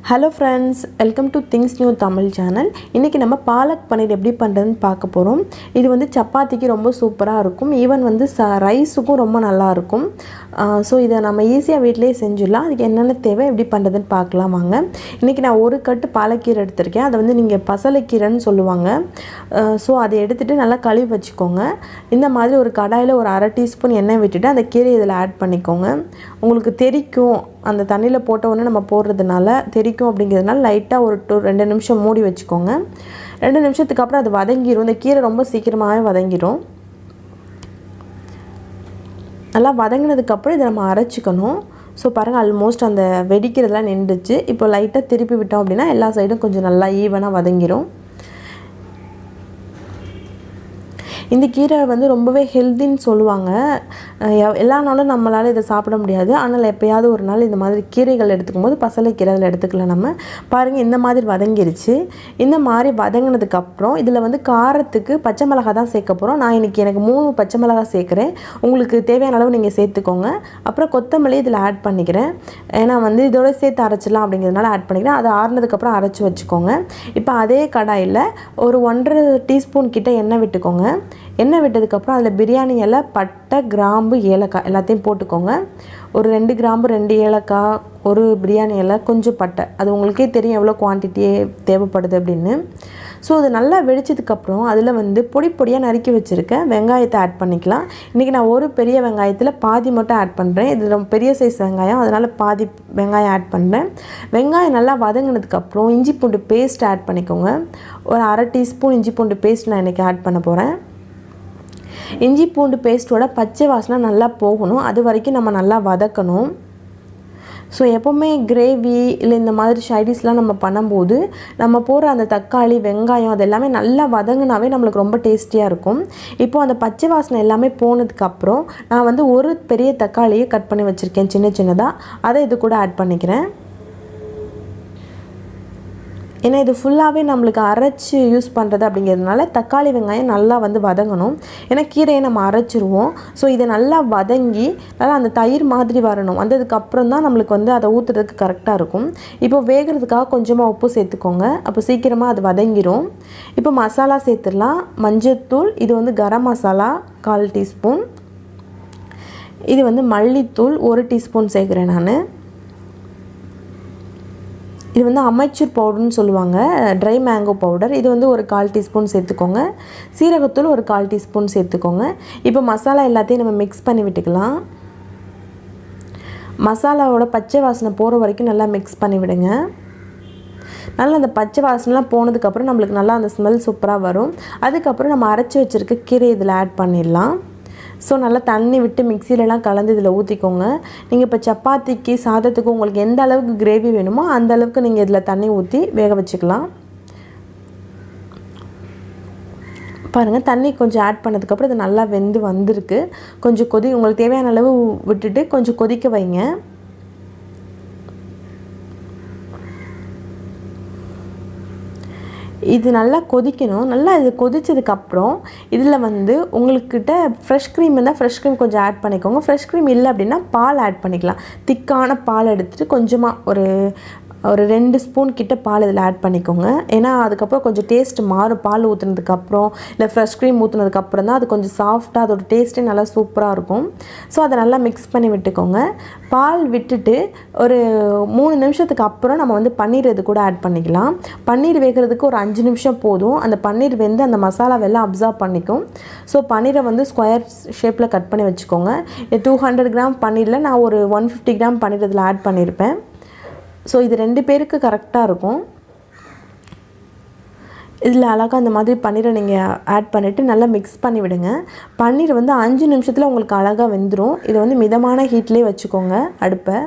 Hello friends, welcome to Things New Tamil channel. இன்னைக்கு நம்ம பாலக் பன்னீர் எப்படி பண்றதுன்னு பார்க்க போறோம். இது வந்து சப்பாத்திக்கு ரொம்ப சூப்பரா இருக்கும். ஈவன் வந்து ரைஸ்க்கும் ரொம்ப நல்லா இருக்கும். சோ இத நம்ம ஈஸியா வீட்லயே செஞ்சிடலாம். அதுக்கு என்னென்ன தேவை எப்படி பண்றதுன்னு பார்க்கலாம் வாங்க. இன்னைக்கு நான் ஒரு கட்டு பாலக்கீரை எடுத்துர்க்கேன். அது வந்து நீங்க பசலைக்கீரைன்னு சொல்லுவாங்க. சோ அதை எடுத்துட்டு நல்லா கழுவி வச்சுக்கோங்க. இந்த மாதிரி ஒரு கடாயில ஒரு 1/2 டீஸ்பூன் எண்ணெய் விட்டுட்டு அந்த கீரையை இதல ஆட் பண்ணிக்கோங்க. உங்களுக்கு தெரிக்கும் அந்த தண்ணில போட்ட உடனே நம்ம போடுறதுனால தெரிக்கும் அப்படிங்கிறதுனால லைட்டா ஒரு 2 நிமிஷம் மூடி வச்சுக்கோங்க. 2 நிமிஷத்துக்கு அப்புறம் அது வதங்கிரும். இந்த கீரை ரொம்ப சீக்கிரமாவே வதங்கிரும். நல்லா வதங்கினதுக்கு அப்புறம் இத நம்ம அரைச்சுக்கணும். சோ பாருங்க ஆல்மோஸ்ட் அந்த வெடிக்கிறதெல்லாம் நின்றுச்சு. இப்போ லைட்டா திருப்பி விட்டோம் அப்படினா எல்லா சைடும் கொஞ்சம் நல்லா ஈவனா வதங்கிரும். இந்த கீரை வந்து ரொம்பவே ஹெல்தின்னு சொல்லுவாங்க. எல்லா நாளும் நம்மளால இத சாப்பிட முடியாது. ஆனால் எப்பயாவது ஒரு நாள் இந்த மாதிரி கீரைகள் எடுத்துக்கும்போது பசலைக்கீரை அதல எடுத்துக்கலாம் நம்ம. பாருங்க இந்த மாதிரி வதங்கிருச்சு. இந்த மாதிரி வதங்கினதுக்கு அப்புறம் இதுல வந்து காரத்துக்கு பச்சை மிளகாய் தான் சேர்க்க போறோம். நான் இன்னைக்கு எனக்கு 3 பச்சை மிளகாய் சேர்க்கிறேன். உங்களுக்கு தேவையான அளவு நீங்க சேர்த்துக்கோங்க. அப்புறம் கொத்தமல்லி இதல ஆட் பண்ணிக்கிறேன். ஏனா வந்து இதோட சேர்த்து அரைச்சலாம் அப்படிங்கிறதுனால ஆட் பண்ணிக்கிறேன். அது ஆறுனதுக்கு அப்புறம் அரைச்சு வச்சுக்கோங்க. இப்போ அதே கடாயில ஒரு 1/2 டீஸ்பூன் கிட்ட எண்ணெய் விட்டுக்கோங்க. எண்ணெய் விட்டதுக்கு அப்புறம் அதுல பிரியாணி இலை, பட்டை, கிராம்பு, ஏலக்காய் எல்லாத்தையும் போட்டுக்கோங்க. ஒரு 2 கிராம்பு, 2 ஏலக்காய், ஒரு பிரியாணி இலை, கொஞ்சம் பட்டை. அது உங்களுக்கே தெரியும் எவ்வளவு குவாண்டிட்டி தேவைப்படுது அப்படினு. சோ அது நல்லா வெடிச்சதுக்கு அப்புறம் அதுல வந்து பொடி பொடியா நறுக்கி வச்சிருக்க வெங்காயத்தை ஆட் பண்ணிக்கலாம். இன்னைக்கு நான் ஒரு பெரிய வெங்காயத்துல பாதி மட்டும் ஆட் பண்றேன். இது ரொம்ப பெரிய சைஸ் வெங்காயம். அதனால பாதி வெங்காயம் ஆட் பண்றேன். வெங்காயம் நல்லா வதங்கினதுக்கு அப்புறம் இஞ்சி பூண்டு பேஸ்ட் ஆட் பண்ணிக்கோங்க. ஒரு 1/2 டீஸ்பூன் இஞ்சி பூண்டு பேஸ்ட் நான் இன்னைக்கு ஆட் பண்ண போறேன். இஞ்சி பூண்டு பேஸ்டோட பச்சை வாசனை நல்லா போகணும். அது வரைக்கும் நம்ம நல்லா வதக்கணும். சோ எப்பவுமே கிரேவி இல்ல இந்த மாதிரி சைடிஷ்லாம் நம்ம பண்ணும்போது நம்ம போற அந்த தக்காளி, வெங்காயம் அதெல்லாம் நல்லா வதங்குனாவே நமக்கு ரொம்ப டேஸ்டியா இருக்கும். இப்போ அந்த பச்சை வாசனை எல்லாமே போனதுக்கு அப்புறம் நான் வந்து ஒரு பெரிய தக்காளியை கட் பண்ணி வச்சிருக்கேன் சின்ன சின்னதா. அதை இது கூட ஆட் பண்ணிக்கிறேன். ஏனா இது ஃபுல்லாவே நமக்கு அரைச்சு யூஸ் பண்றது அப்படிங்கிறதுனால தக்காளி வெங்காயம் நல்லா வந்து வதங்கணும். ஏனா கீரையை நம்ம அரைச்சிருவோம். சோ இத நல்லா வதங்கி நல்லா அந்த தயிர் மாதிரி வரணும். வந்ததுக்கு அப்புறம் தான் நமக்கு வந்து அத ஊத்துறதுக்கு கரெக்ட்டா இருக்கும். இப்போ வேகிறதுக்காக கொஞ்சமா உப்பு சேர்த்துக்கோங்க. அப்ப சீக்கிரமா அது வதங்கிரும். இப்போ மசாலா சேர்த்துறலாம். மஞ்சள் தூள், இது வந்து கரம் மசாலா 1/4 டீஸ்பூன். இது வந்து மல்லித்தூள் 1 டீஸ்பூன் சேர்க்கிறேன் நானு. இது வந்து அமைச்சூர் பவுடர்னு சொல்லுவாங்க. Try mango powder. இது வந்து ஒரு 1/4 டீஸ்பூன் சேர்த்துக்கோங்க. சீரகத்தூள் ஒரு 1/4 டீஸ்பூன் சேர்த்துக்கோங்க. இப்போ மசாலா எல்லாத்தையும் நம்ம மிக்ஸ் பண்ணி விட்டுக்கலாம். மசாலாவோட பச்சை வாசனை போற வரைக்கும் நல்லா மிக்ஸ் பண்ணி விடுங்க. நல்லா அந்த பச்சை வாசனைலாம் போனதுக்கு அப்புறம் நமக்கு நல்லா அந்த ஸ்மெல் சூப்பரா வரும். அதுக்கு அப்புறம் நம்ம அரைச்சு வச்சிருக்க கீரை இதல ஆட் பண்ணிடலாம். சோ நல்லா தண்ணி விட்டு மிக்ஸில எல்லாம் கலந்து இதல ஊத்திக்கோங்க. நீங்க இப்ப சப்பாத்திக்கு சாதத்துக்கு உங்களுக்கு எந்த அளவுக்கு கிரேவி வேணுமோ அந்த அளவுக்கு நீங்க இதல தண்ணி ஊத்தி வேக வச்சுக்கலாம். பாருங்க தண்ணி கொஞ்சம் ஆட் பண்ணதுக்கு அப்புறம் இது நல்லா வெந்து வந்திருக்கு. கொஞ்சம் உங்களுக்கு தேவையான அளவு விட்டுட்டு கொஞ்சம் கொதிக்க வைங்க. இது நல்லா கொதிக்கணும். நல்லா இது கொதிச்சதுக்கு அப்புறம் இதுல வந்து உங்களுக்கிட்ட ஃப்ரெஷ் க்ரீம் இருந்தா ஃப்ரெஷ் க்ரீம் கொஞ்சம் ஆட் பண்ணிக்கோங்க. ஃப்ரெஷ் க்ரீம் இல்ல அப்படினா பால் ஆட் பண்ணிக்கலாம். திக்கான பால் எடுத்துட்டு கொஞ்சமா ஒரு 2 ஸ்பூன் கிட்ட பால் இதல ஆட் பண்ணிக்கோங்க. ஏனா அதுக்கு அப்புறம் கொஞ்சம் டேஸ்ட் மாறும். பால் ஊத்துனதுக்கு அப்புறம் இல்ல ஃப்ரெஷ் க்ரீம் ஊத்துனதுக்கு அப்புறம் தான் அது கொஞ்சம் சாஃப்ட்டா அதோட டேஸ்டே நல்லா சூப்பரா இருக்கும். சோ அத நல்லா மிக்ஸ் பண்ணி விட்டுக்கோங்க. பால் விட்டுட்டு ஒரு 3 நிமிஷத்துக்கு அப்புறம் நம்ம வந்து பன்னீர் இது கூட ஆட் பண்ணிக்கலாம். பன்னீர் வேகிறதுக்கு ஒரு 5 நிமிஷம் போதும். அந்த பன்னீர் வெந்து அந்த மசாலாவெல்லாம் அப்சார்ப் பண்ணிக்கும். சோ பன்னீரை வந்து ஸ்கொயர் ஷேப்ல கட் பண்ணி வச்சுக்கோங்க. 200 கிராம் பன்னீர்ல நான் ஒரு 150 கிராம் பன்னீர் இதல ஆட் பண்ணிருப்பேன். சோ இது 2 பேருக்கு கரெக்ட்டா இருக்கும். இதுல அழகா இந்த மாதிரி பன்னீரை நீங்க ஆட் பண்ணிட்டு நல்லா மிக்ஸ் பண்ணி விடுங்க. பன்னீர் வந்து 5 நிமிஷத்துல உங்களுக்கு அழகா வெந்துரும். இது வந்து மிதமான ஹீட்லயே வச்சுக்கோங்க அடுப்பை.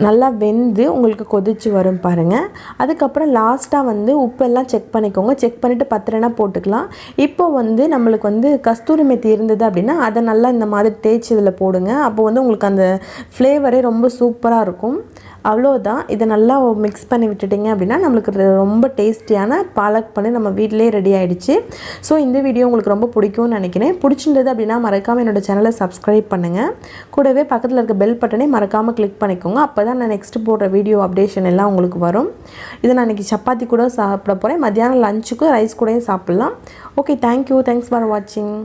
நல்லா வெந்து உங்களுக்கு கொதிச்சு வரும் பாருங்க. அதுக்கு அப்புறம் லாஸ்டா வந்து உப்பு எல்லாம் செக் பண்ணிக்கோங்க. செக் பண்ணிட்டு பத்தலனா போட்டுக்கலாம். இப்போ வந்து நமக்கு வந்து கஸ்தூரி மெத்தி இருந்தது அப்படினா அத நல்லா இந்த மாதிரி தேய்ச்சி இதல போடுங்க. அப்போ வந்து உங்களுக்கு அந்த ஃப்ளேவரே ரொம்ப சூப்பரா இருக்கும். அவ்வளோதான். இதை நல்லா மிக்ஸ் பண்ணி விட்டுட்டிங்க அப்படின்னா நம்மளுக்கு ரொம்ப டேஸ்டியான பாலக் பன்னீர் நம்ம வீட்டிலே ரெடி ஆகிடுச்சு. ஸோ இந்த வீடியோ உங்களுக்கு ரொம்ப பிடிக்கும்னு நினைக்கிறேன். பிடிச்சிருந்தது அப்படின்னா மறக்காமல் என்னோடய சேனலை சப்ஸ்கிரைப் பண்ணுங்கள். கூடவே பக்கத்தில் இருக்க பெல் பட்டனை மறக்காமல் கிளிக் பண்ணிக்கோங்க. அப்போ தான் நான் நெக்ஸ்ட்டு போடுற வீடியோ அப்டேஷன் எல்லாம் உங்களுக்கு வரும். இதை நான் இன்றைக்கி சப்பாத்தி கூட சாப்பிட போகிறேன். மத்தியானம் லஞ்சுக்கு ரைஸ் கூடயும் சாப்பிட்லாம். Okay, thank you. தேங்க்ஸ் ஃபார் வாட்சிங்.